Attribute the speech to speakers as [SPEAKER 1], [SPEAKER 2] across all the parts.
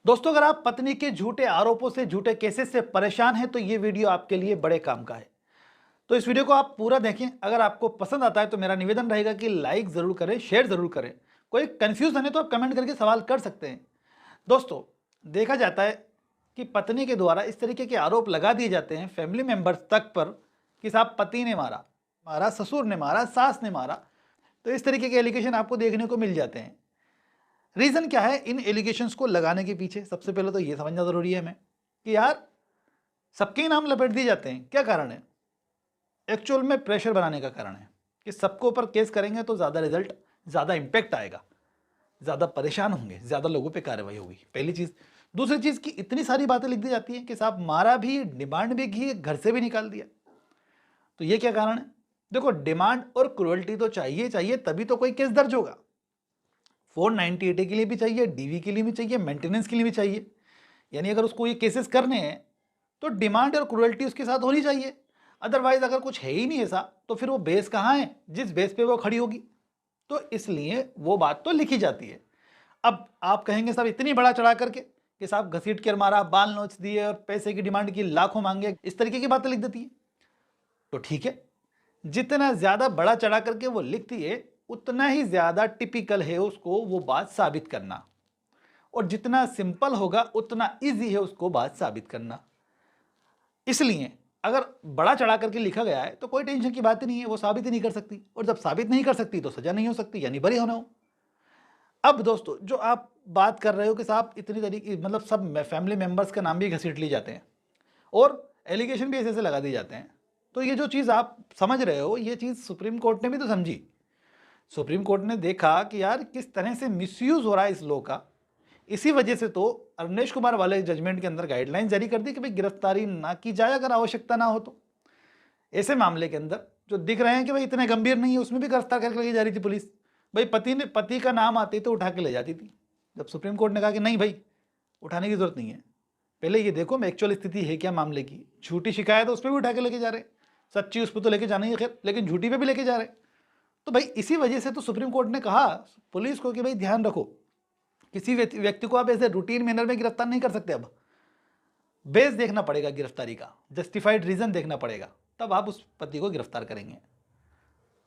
[SPEAKER 1] दोस्तों, अगर आप पत्नी के झूठे आरोपों से, झूठे केसेस से परेशान हैं तो ये वीडियो आपके लिए बड़े काम का है। तो इस वीडियो को आप पूरा देखें। अगर आपको पसंद आता है तो मेरा निवेदन रहेगा कि लाइक जरूर करें, शेयर जरूर करें। कोई कंफ्यूजन है तो आप कमेंट करके सवाल कर सकते हैं। दोस्तों, देखा जाता है कि पत्नी के द्वारा इस तरीके के आरोप लगा दिए जाते हैं फैमिली मेंबर्स तक पर कि साहब पति ने मारा, मारा ससुर ने मारा, सास ने मारा। तो इस तरीके के एलिगेशन आपको देखने को मिल जाते हैं। रीज़न क्या है इन एलिगेशंस को लगाने के पीछे? सबसे पहले तो ये समझना ज़रूरी है हमें कि यार सबके ही नाम लपेट दिए जाते हैं। क्या कारण है? एक्चुअल में प्रेशर बनाने का कारण है कि सबको ऊपर केस करेंगे तो ज़्यादा रिजल्ट, ज़्यादा इम्पैक्ट आएगा, ज़्यादा परेशान होंगे, ज़्यादा लोगों पे कार्रवाई होगी। पहली चीज़। दूसरी चीज़ कि इतनी सारी बातें लिख दी जाती हैं कि साहब मारा भी, डिमांड भी की, घर से भी निकाल दिया। तो ये क्या कारण है? देखो, डिमांड और क्रुएल्टी तो चाहिए चाहिए, तभी तो कोई केस दर्ज होगा। 498 के लिए भी चाहिए, डीवी के लिए भी चाहिए, मेंटेनेंस के लिए भी चाहिए। यानी अगर उसको ये केसेस करने हैं तो डिमांड और क्रुएल्टी उसके साथ होनी चाहिए। अदरवाइज अगर कुछ है ही नहीं ऐसा तो फिर वो बेस कहाँ है जिस बेस पे वो खड़ी होगी? तो इसलिए वो बात तो लिखी जाती है। अब आप कहेंगे साहब इतनी बड़ा चढ़ा करके कि साहब घसीट कर मारा, बाल नोच दिए और पैसे की डिमांड की, लाखों मांगे, इस तरीके की बातें लिख देती है। तो ठीक है, जितना ज्यादा बड़ा चढ़ा करके वो लिखती है उतना ही ज्यादा टिपिकल है उसको वो बात साबित करना, और जितना सिंपल होगा उतना इजी है उसको बात साबित करना। इसलिए अगर बड़ा चढ़ा करके लिखा गया है तो कोई टेंशन की बात ही नहीं है, वो साबित ही नहीं कर सकती, और जब साबित नहीं कर सकती तो सजा नहीं हो सकती, यानी बरी होना हो। अब दोस्तों, जो आप बात कर रहे हो कि साहब इतनी तरीके, मतलब सब फैमिली मेंबर्स का नाम भी घसीट लिए जाते हैं और एलिगेशन भी ऐसे ऐसे लगा दिए जाते हैं, तो ये जो चीज़ आप समझ रहे हो ये चीज़ सुप्रीम कोर्ट ने भी तो समझी। सुप्रीम कोर्ट ने देखा कि यार किस तरह से मिसयूज हो रहा है इस लॉ का। इसी वजह से तो अवनेश कुमार वाले जजमेंट के अंदर गाइडलाइन जारी कर दी कि भाई गिरफ्तारी ना की जाए अगर आवश्यकता ना हो तो। ऐसे मामले के अंदर जो दिख रहे हैं कि भाई इतने गंभीर नहीं है उसमें भी गिरफ्तार करके लेके जा रही थी पुलिस। भाई पति का नाम आते तो उठा के ले जाती थी। जब सुप्रीम कोर्ट ने कहा कि नहीं भाई, उठाने की जरूरत नहीं है, पहले ये देखो मैं एक्चुअल स्थिति है क्या मामले की। झूठी शिकायत है उस पर भी उठा के लेके जा रहे, सच्ची उस पर तो लेके जाना ही है खैर, लेकिन झूठी पे भी लेके जा रहे। तो भाई इसी वजह से तो सुप्रीम कोर्ट ने कहा पुलिस को कि भाई ध्यान रखो, किसी व्यक्ति को आप ऐसे रूटीन मैनर में गिरफ्तार नहीं कर सकते। अब बेस देखना पड़ेगा गिरफ्तारी का, जस्टिफाइड रीजन देखना पड़ेगा, तब आप उस पति को गिरफ्तार करेंगे।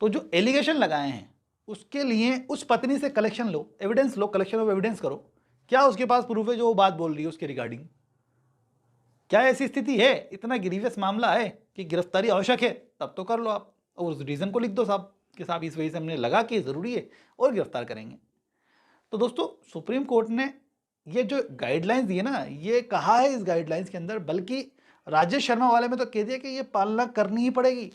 [SPEAKER 1] तो जो एलिगेशन लगाए हैं उसके लिए उस पत्नी से collection low, evidence low, collection of evidence करो। क्या उसके पास प्रूफ है जो वो बात बोल रही है उसके रिगार्डिंग? क्या ऐसी स्थिति है, इतना ग्रीवियस मामला है कि गिरफ्तारी आवश्यक है? तब तो कर लो आप, और उस रीजन को लिख दो साहब कि साहब इस वजह से हमने लगा कि जरूरी है और गिरफ्तार करेंगे। तो दोस्तों, सुप्रीम कोर्ट ने ये जो गाइडलाइंस दी है ना, ये कहा है इस गाइडलाइंस के अंदर, बल्कि राजेश शर्मा वाले में तो कह दिया कि ये पालना करनी ही पड़ेगी।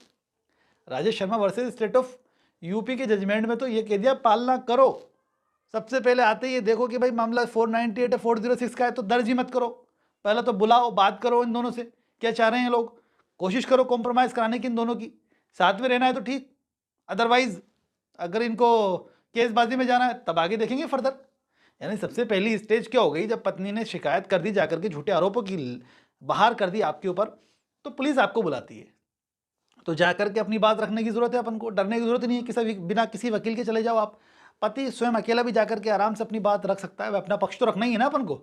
[SPEAKER 1] Rajesh Sharma versus state of UP के जजमेंट में तो ये कह दिया पालना करो। सबसे पहले आते ही ये देखो कि भाई मामला 498 है 406 का है तो दर्ज ही मत करो, पहले तो बुलाओ, बात करो इन दोनों से, क्या चाह रहे हैं लोग, कोशिश करो कॉम्प्रोमाइज़ कराने की इन दोनों की, साथ में रहना है तो ठीक, अदरवाइज अगर इनको केसबाजी में जाना है तब आगे देखेंगे फर्दर। यानी सबसे पहली स्टेज क्या हो गई, जब पत्नी ने शिकायत कर दी जाकर के, झूठे आरोपों की बाहर कर दी आपके ऊपर, तो पुलिस आपको बुलाती है। तो जाकर के अपनी बात रखने की जरूरत है, अपन को डरने की जरूरत नहीं है, किसी बिना किसी वकील के चले जाओ आप। पति स्वयं अकेला भी जाकर के आराम से अपनी बात रख सकता है, अपना पक्ष तो रखना ही है ना अपन को।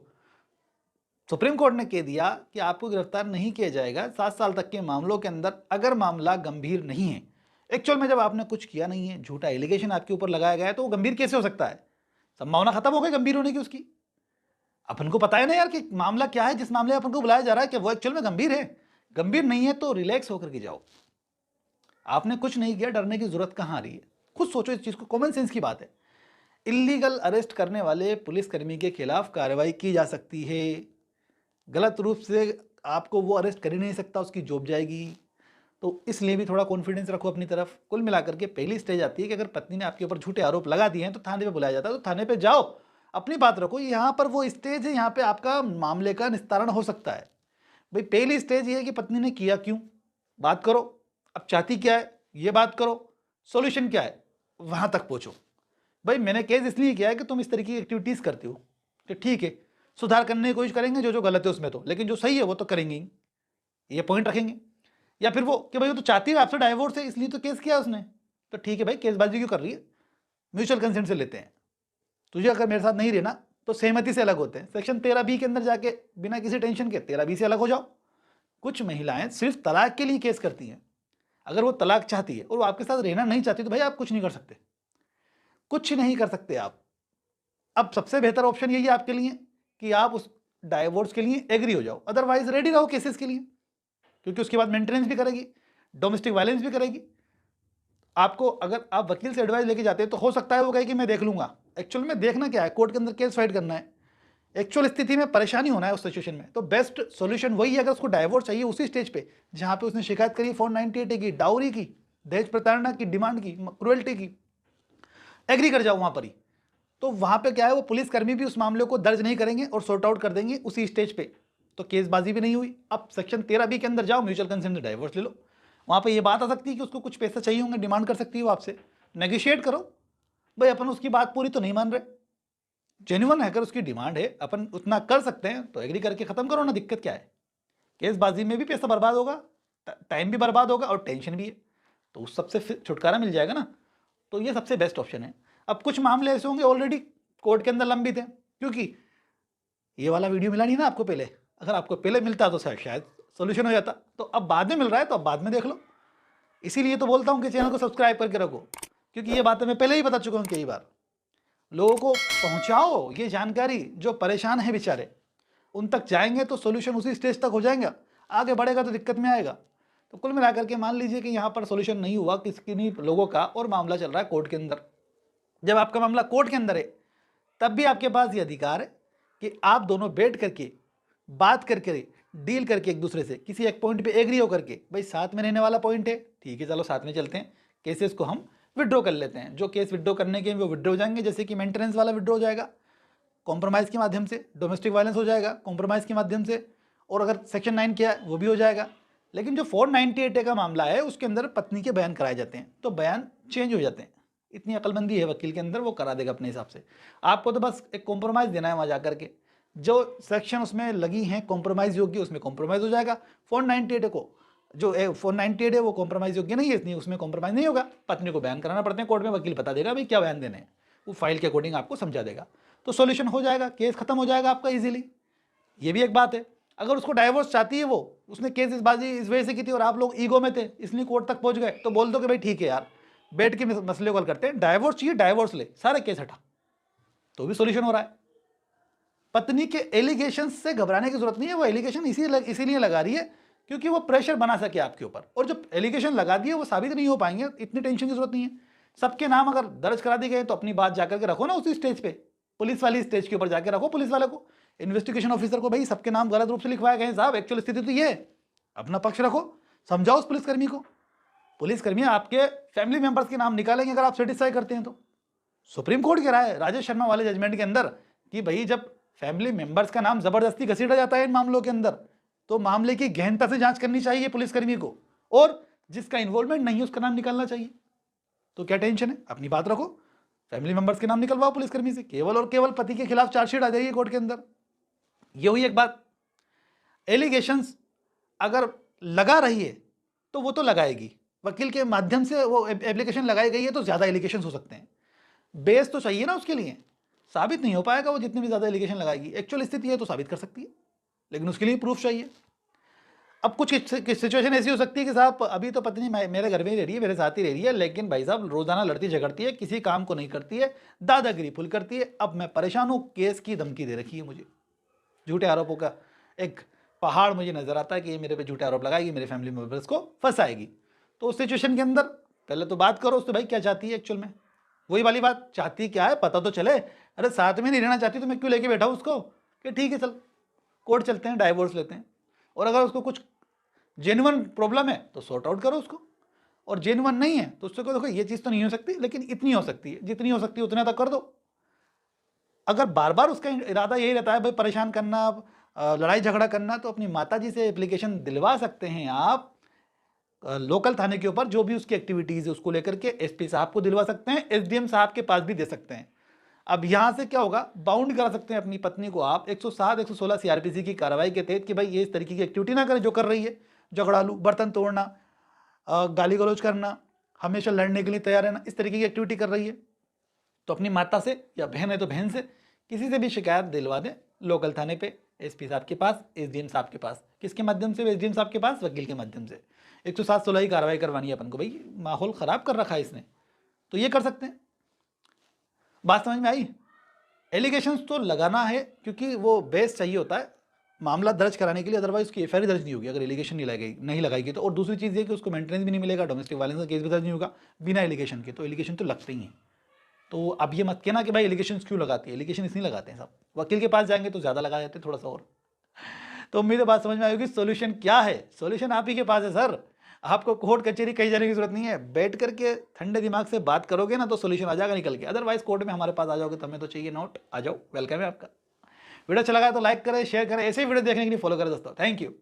[SPEAKER 1] सुप्रीम कोर्ट ने कह दिया कि आपको गिरफ्तार नहीं किया जाएगा 7 साल तक के मामलों के अंदर अगर मामला गंभीर नहीं है। एक्चुअल में जब आपने कुछ किया नहीं है, झूठा एलिगेशन आपके ऊपर लगाया गया है, तो वो गंभीर कैसे हो सकता है? संभावना खत्म हो गई गंभीर होने की उसकी। अपन को पता है ना यार कि मामला क्या है, जिस मामले अपन को बुलाया जा रहा है कि वो एक्चुअल में गंभीर है। गंभीर नहीं है तो रिलैक्स होकर के जाओ, आपने कुछ नहीं किया, डरने की जरूरत कहाँ आ रही है? खुद सोचो इस चीज को, कॉमन सेंस की बात है। इलीगल अरेस्ट करने वाले पुलिसकर्मी के खिलाफ कार्रवाई की जा सकती है, गलत रूप से आपको वो अरेस्ट कर ही नहीं सकता, उसकी जॉब जाएगी। तो इसलिए भी थोड़ा कॉन्फिडेंस रखो अपनी तरफ। कुल मिलाकर के पहली स्टेज आती है कि अगर पत्नी ने आपके ऊपर झूठे आरोप लगा दिए हैं तो थाने पे बुलाया जाता है, तो थाने पे जाओ, अपनी बात रखो। यहाँ पर वो स्टेज है, यहाँ पे आपका मामले का निस्तारण हो सकता है। भाई पहली स्टेज ये है कि पत्नी ने किया क्यों, बात करो, अब चाहती क्या है ये बात करो, सॉल्यूशन क्या है वहां तक पहुंचो। भाई मैंने केस इसलिए किया है कि तुम इस तरीके की एक्टिविटीज करते हो, कि ठीक है सुधार करने की कोशिश करेंगे, जो जो गलत है उसमें तो, लेकिन जो सही है वो तो करेंगे ही, ये पॉइंट रखेंगे। या फिर वो कि भाई वो तो चाहती है आपसे डाइवोर्स है इसलिए तो केस किया उसने, तो ठीक है भाई केसबाजी क्यों कर रही है, म्यूचुअल कंसेंट से लेते हैं, तुझे अगर मेरे साथ नहीं रहना तो सहमति से अलग होते हैं। सेक्शन 13B के अंदर जाके बिना किसी टेंशन के 13B से अलग हो जाओ। कुछ महिलाएं सिर्फ तलाक के लिए केस करती हैं। अगर वो तलाक चाहती है और वो आपके साथ रहना नहीं चाहती तो भाई आप कुछ नहीं कर सकते, कुछ नहीं कर सकते आप। अब सबसे बेहतर ऑप्शन यही है आपके लिए कि आप उस डाइवोर्स के लिए एग्री हो जाओ, अदरवाइज रेडी रहो केसेस के लिए, क्योंकि उसके बाद मेंटेनेंस भी करेगी, डोमेस्टिक वायलेंस भी करेगी। आपको अगर आप वकील से एडवाइस लेके जाते हैं तो हो सकता है वो कहे कि मैं देख लूंगा। एक्चुअल में देखना क्या है, कोर्ट के अंदर केस फाइट करना है, एक्चुअल स्थिति में परेशानी होना है उस सिचुएशन में। तो बेस्ट सॉल्यूशन वही है, अगर उसको डाइवोर्स चाहिए उसी स्टेज पे जहां पे उसने शिकायत करी 498 की, डाउरी की, दहेज प्रताड़ना की, डिमांड की, क्रुएल्टी की, एग्री कर जाओ वहां पर ही। तो वहां पे क्या है, वो पुलिसकर्मी भी उस मामले को दर्ज नहीं करेंगे और सॉर्ट आउट कर देंगे उसी स्टेज पे, तो केसबाजी भी नहीं हुई। अब सेक्शन 13B के अंदर जाओ, म्यूचुअल कंसेंट से डाइवोर्स ले लो। वहां पे ये बात आ सकती है कि उसको कुछ पैसा चाहिए होंगे, डिमांड कर सकती है वो आपसे, नेगोशिएट करो। भाई अपन उसकी बात पूरी तो नहीं मान रहे, जेन्युइन है, अगर उसकी डिमांड है अपन उतना कर सकते हैं तो एग्री करके खत्म करो ना, दिक्कत क्या है। केसबाजी में भी पैसा बर्बाद होगा, टाइम भी बर्बाद होगा और टेंशन भी है, तो उस सबसे छुटकारा मिल जाएगा ना। तो ये सबसे बेस्ट ऑप्शन है। अब कुछ मामले ऐसे होंगे ऑलरेडी कोर्ट के अंदर लंबित है, क्योंकि ये वाला वीडियो मिला नहीं ना आपको पहले, अगर आपको पहले मिलता तो शायद सोल्यूशन हो जाता, तो अब बाद में मिल रहा है तो अब बाद में देख लो। इसीलिए तो बोलता हूँ कि चैनल को सब्सक्राइब करके रखो, क्योंकि ये बातें मैं पहले ही बता चुका हूँ कई बार। लोगों को पहुँचाओ ये जानकारी, जो परेशान है बेचारे उन तक जाएंगे तो सोल्यूशन उसी स्टेज तक हो जाएगा, आगे बढ़ेगा तो दिक्कत में आएगा। तो कुल मिलाकर के मान लीजिए कि यहाँ पर सोल्यूशन नहीं हुआ किसी नहीं लोगों का, और मामला चल रहा है कोर्ट के अंदर। जब आपका मामला कोर्ट के अंदर है तब भी आपके पास ये अधिकार है कि आप दोनों बैठ करके बात करके डील करके एक दूसरे से किसी एक पॉइंट पे एग्री हो करके, भाई साथ में रहने वाला पॉइंट है, ठीक है चलो साथ में चलते हैं, केसेस को हम विड्रॉ कर लेते हैं। जो केस विड्रॉ करने के वो विड्रॉ हो जाएंगे, जैसे कि मेंटेनेंस वाला विड्रॉ हो जाएगा कॉम्प्रोमाइज़ के माध्यम से, डोमेस्टिक वायलेंस हो जाएगा कॉम्प्रोमाइज़ के माध्यम से, और अगर सेक्शन 9 किया है वो भी हो जाएगा। लेकिन जो 498 का मामला है उसके अंदर पत्नी के बयान कराए जाते हैं, तो बयान चेंज हो जाते हैं। इतनी अक्लमंदी है वकील के अंदर, वो करा देगा अपने हिसाब से। आपको तो बस एक कॉम्प्रोमाइज़ देना है वहाँ जा करके, जो सेक्शन उसमें लगी हैं कॉम्प्रोमाइज़ योग्य उसमें कॉम्प्रोमाइज़ हो जाएगा। 498 को जो 498 है वो कॉम्प्रोमाइज़ योग्य नहीं है, इसलिए उसमें कॉम्प्रोमाइज़ नहीं होगा। पत्नी को बयान कराना पड़ते हैं कोर्ट में, वकील बता देगा भाई क्या बयान देने हैं, वो फाइल के अकॉर्डिंग आपको समझा देगा, तो सॉल्यूशन हो जाएगा, केस खत्म हो जाएगा आपका इजीली। ये भी एक बात है। अगर उसको डाइवोर्स चाहती है वो, उसने केस इस वजह से की थी और आप लोग ईगो में थे इसलिए कोर्ट तक पहुंच गए, तो बोल दो कि भाई ठीक है यार बैठ के मसले को हल करते हैं, डाइवोर्स चाहिए डाइवोर्स ले, सारे केस हटा, तो भी सॉल्यूशन हो रहा है। पत्नी के एलिगेशन से घबराने की जरूरत नहीं है, वो एलिगेशन इसीलिए लगा रही है क्योंकि वो प्रेशर बना सके आपके ऊपर, और जो एलिगेशन लगा दिए वो साबित नहीं हो पाएंगे, इतनी टेंशन की जरूरत नहीं है। सबके नाम अगर दर्ज करा दिए गए तो अपनी बात जाकर के रखो ना उसी स्टेज पे, पुलिस वाली स्टेज के ऊपर जाके रखो, पुलिस वाले को, इन्वेस्टिगेशन ऑफिसर को, भाई सबके नाम गलत रूप से लिखवाए गए साहब, एक्चुअल स्थिति तो ये है, अपना पक्ष रखो, समझाओ उस पुलिसकर्मी को। पुलिसकर्मी आपके फैमिली मेंबर्स के नाम निकालेंगे अगर आप सेटिस्फाई करते हैं तो। सुप्रीम कोर्ट कह रहा है राजेश शर्मा वाले जजमेंट के अंदर कि भाई जब फैमिली मेंबर्स का नाम जबरदस्ती घसीटा जाता है इन मामलों के अंदर, तो मामले की गहनता से जांच करनी चाहिए पुलिसकर्मी को, और जिसका इन्वॉल्वमेंट नहीं है उसका नाम निकालना चाहिए। तो क्या टेंशन है, अपनी बात रखो, फैमिली मेंबर्स के नाम निकलवाओ पुलिसकर्मी से, केवल और केवल पति के खिलाफ चार्जशीट आ जाएगी कोर्ट के अंदर। ये हुई एक बात। एलिगेशंस अगर लगा रही है तो वो तो लगाएगी, वकील के माध्यम से वो एप्लीकेशन लगाई गई है तो ज्यादा एलिगेशन हो सकते हैं, बेस तो चाहिए ना उसके लिए, साबित नहीं हो पाएगा वो जितनी भी ज्यादा एलिगेशन लगाएगी, एक्चुअल स्थिति है तो साबित कर सकती है, लेकिन उसके लिए प्रूफ चाहिए। अब कुछ सिचुएशन ऐसी हो सकती है कि साहब अभी तो पत्नी मेरे घर में ही रह रही है, मेरे साथ ही रह रही है, लेकिन भाई साहब रोजाना लड़ती झगड़ती है, किसी काम को नहीं करती है, दादागिरी फुल करती है, अब मैं परेशान हूँ, केस की धमकी दे रखी है मुझे, झूठे आरोपों का एक पहाड़ मुझे नजर आता है कि ये मेरे पे झूठे आरोप लगाएगी, मेरे फैमिली मेंबर्स को फंसाएगी। तो उस सिचुएशन के अंदर पहले तो बात करो उससे, भाई क्या चाहती है एक्चुअल में, वही वाली बात, चाहती क्या है पता तो चले। अरे साथ में नहीं रहना चाहती तो मैं क्यों लेके बैठा हूँ उसको, कि ठीक है चल कोर्ट चलते हैं, डाइवोर्स लेते हैं, और अगर उसको कुछ जेन्युइन प्रॉब्लम है तो सॉर्ट आउट करो उसको, और जेन्युइन नहीं है तो उसको देखो ये चीज़ तो नहीं हो सकती लेकिन इतनी हो सकती है, जितनी हो सकती है उतना तक कर दो। अगर बार बार उसका इरादा यही रहता है भाई परेशान करना, लड़ाई झगड़ा करना, तो अपनी माता जी से एप्लीकेशन दिलवा सकते हैं आप लोकल थाने के ऊपर, जो भी उसकी एक्टिविटीज़ है उसको लेकर के एसपी साहब को दिलवा सकते हैं, एसडीएम साहब के पास भी दे सकते हैं। अब यहाँ से क्या होगा, बाउंड करा सकते हैं अपनी पत्नी को आप 107 116 सीआरपीसी की कार्रवाई के तहत कि भाई ये इस तरीके की एक्टिविटी ना करे जो कर रही है, झगड़ालू, बर्तन तोड़ना, गाली गलौज करना, हमेशा लड़ने के लिए तैयार रहना, इस तरीके की एक्टिविटी कर रही है। तो अपनी माता से या बहन है तो बहन से किसी से भी शिकायत दिलवा दें लोकल थाने पे, एसपी साहब के पास, एसडीएम साहब के पास। किसके माध्यम से? एसडीएम साहब के पास, वकील के माध्यम से। 107/16 की कार्रवाई करवानी है अपन को। भाई माहौल ख़राब कर रखा है इसने, तो ये कर सकते हैं। बात समझ में आई? एलिगेशंस तो लगाना है क्योंकि वो बेस चाहिए होता है मामला दर्ज कराने के लिए, अदरवाइज उसकी एफआईआर दर्ज नहीं होगी अगर एलिगेशन नहीं लगाएगी तो। और दूसरी चीज़ ये कि उसको मेंटेनेंस भी नहीं मिलेगा, डोमेस्टिक वायलेंस का केस भी दर्ज नहीं होगा बिना एलिगेशन के। तो एलिगेशन तो लगते ही हैं। तो अब ये मत कहना कि भाई एलिगेशन क्यों लगाती है, एलिगेशन इसलिए लगाते हैं सब। वकील के पास जाएंगे तो ज़्यादा लगा देते हैं थोड़ा सा और। तो उम्मीद है बात समझ में आएगी। सोल्यूशन क्या है? सोल्यूशन आप ही के पास है सर। आपको कोर्ट कचहरी कहीं जाने की जरूरत नहीं है, बैठ करके ठंडे दिमाग से बात करोगे ना तो सोल्यूशन आ जाएगा निकल के। अदरवाइज कोर्ट में हमारे पास आ जाओगे तो हमें तो चाहिए नोट, आ जाओ, वेलकम है आपका। वीडियो अच्छा लगा तो लाइक करें, शेयर करें, ऐसे ही वीडियो देखने के लिए फॉलो करें दोस्तों। Thank you.